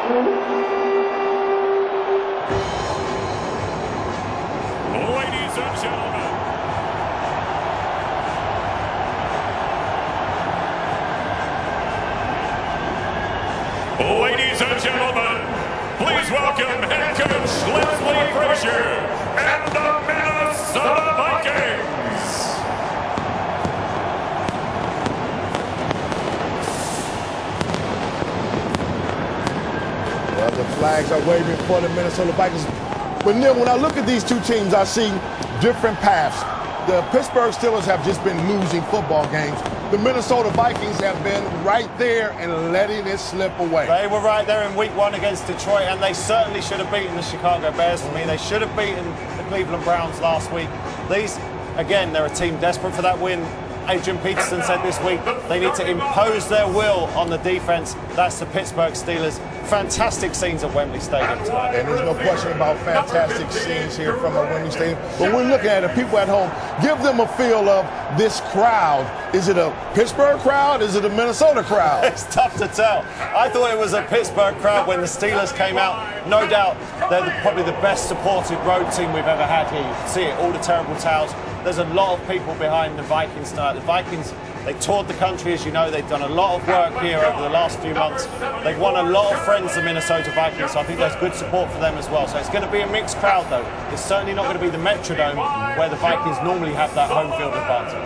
Ladies and gentlemen, please welcome head coach Leslie Frazier and the Minnesota Vikings. Well, the flags are waving for the Minnesota Vikings. But Neil, when I look at these two teams, I see different paths. The Pittsburgh Steelers have just been losing football games. The Minnesota Vikings have been right there and letting it slip away. They were right there in week 1 against Detroit, and they certainly should have beaten the Chicago Bears for me. They should have beaten the Cleveland Browns last week. These, again, they're a team desperate for that win. Adrian Peterson said this week they need to impose their will on the defense. That's the Pittsburgh Steelers. Fantastic scenes at Wembley Stadium tonight. And there's no question about fantastic scenes here from Wembley Stadium. But we're looking at it, people at home, give them a feel of this crowd. Is it a Pittsburgh crowd? Is it a Minnesota crowd? It's tough to tell. I thought it was a Pittsburgh crowd when the Steelers came out. No doubt they're probably the best supported road team we've ever had here. You can see it, all the terrible towels. There's a lot of people behind the Vikings tonight. The Vikings, they toured the country, as you know. They've done a lot of work here over the last few months. They've won a lot of friends, the Minnesota Vikings, so I think there's good support for them as well. So it's going to be a mixed crowd, though. It's certainly not going to be the Metrodome, where the Vikings normally have that home field advantage.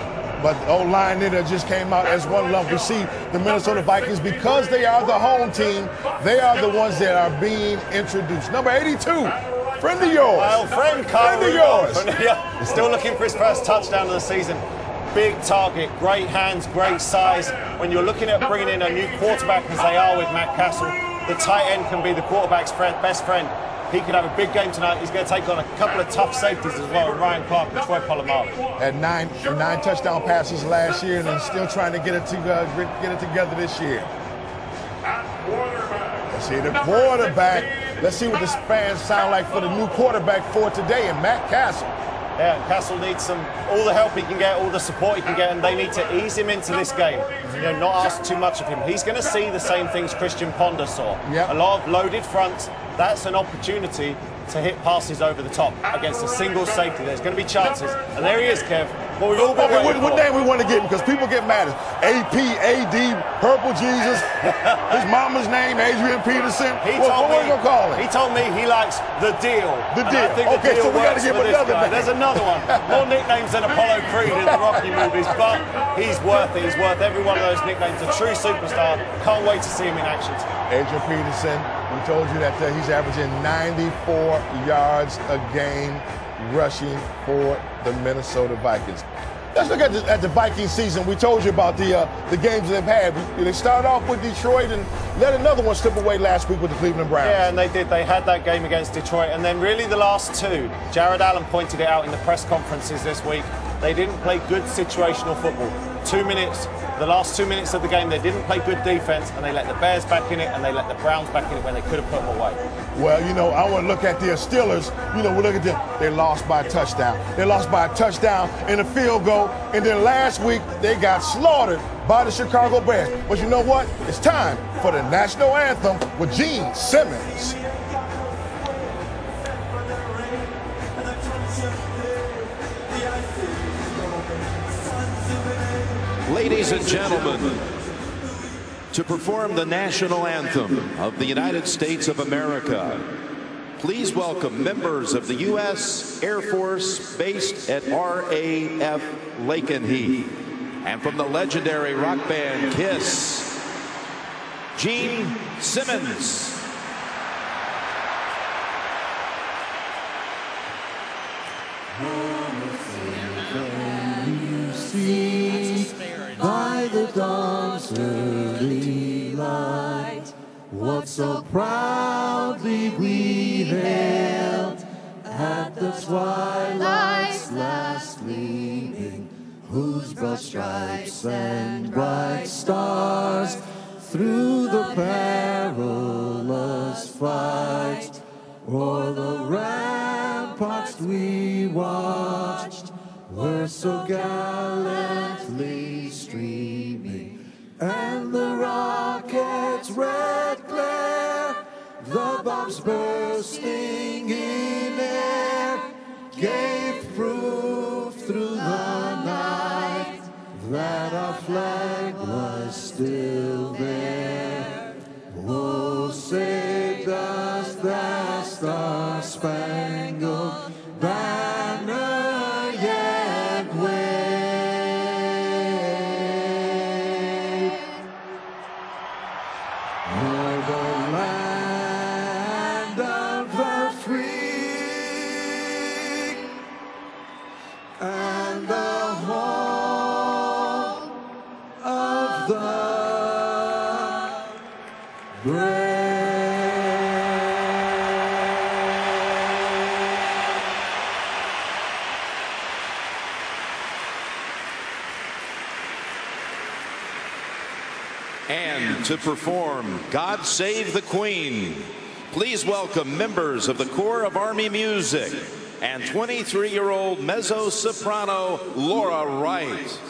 But the old line there just came out as one lump. We see the Minnesota Vikings, because they are the home team, they are the ones that are being introduced. Number 82. Friend of yours. My old friend, Kyle. Friend of yours. Still looking for his first touchdown of the season. Big target, great hands, great size. When you're looking at bringing in a new quarterback, as they are with Matt Castle, the tight end can be the quarterback's best friend. He could have a big game tonight. He's going to take on a couple of tough safeties as well, Ryan Clark and Troy Polamalu. Had nine touchdown passes last year, and still trying to get it together this year. Let's see the quarterback. Let's see what the fans sound like for the new quarterback for today, and Matt Castle. Yeah, Castle needs all the help he can get, all the support he can get, and they need to ease him into this game. You know, not ask too much of him. He's going to see the same things Christian Ponder saw. Yep. A lot of loaded fronts. That's an opportunity to hit passes over the top against a single safety. There's going to be chances. And there he is, Kev. What we've all been waiting for. What name we want to get him? Because people get mad. AP, AD, Purple Jesus, his mama's name, Adrian Peterson. What are we going to call him? He told me he likes the deal. The deal. I think Okay, so we got to give him another name. There's another one. More nicknames than Apollo Creed in the Rocky movies, but he's worth it. He's worth every one of those nicknames. A true superstar. Can't wait to see him in action. Adrian Peterson, we told you that he's averaging 94 yards a game rushing for the Minnesota Vikings. Let's look at the Vikings season. We told you about the games they've had. They started off with Detroit and let another one slip away last week with the Cleveland Browns. Yeah, and they did. They had that game against Detroit, and then really the last two. Jared Allen pointed it out in the press conferences this week. They didn't play good situational football. 2 minutes, the last 2 minutes of the game, they didn't play good defense, and they let the Bears back in it, and they let the Browns back in it when they could have put them away. Well, you know, I want to look at the Steelers. You know, we look at them. They lost by a touchdown. They lost by a touchdown and a field goal, and then last week they got slaughtered by the Chicago Bears. But you know what? It's time for the national anthem with Gene Simmons. Ladies and gentlemen, to perform the national anthem of the United States of America, please welcome members of the U.S. Air Force based at RAF Lakenheath, and from the legendary rock band Kiss, Gene Simmons. By the dawn's early light, what so proudly we hailed at the twilight's last gleaming, whose broad stripes and bright stars through the perilous fight o'er the ramparts we watched were so gallantly streaming, and the rocket's red glare the bombs bursting in air gave proof through the night that our flag was still there. Oh, say does that star-spangled banner yet wave o'er the land of the free and the home of the brave. And to perform God Save the Queen, please welcome members of the Corps of Army Music and 23-year-old mezzo-soprano Laura Wright.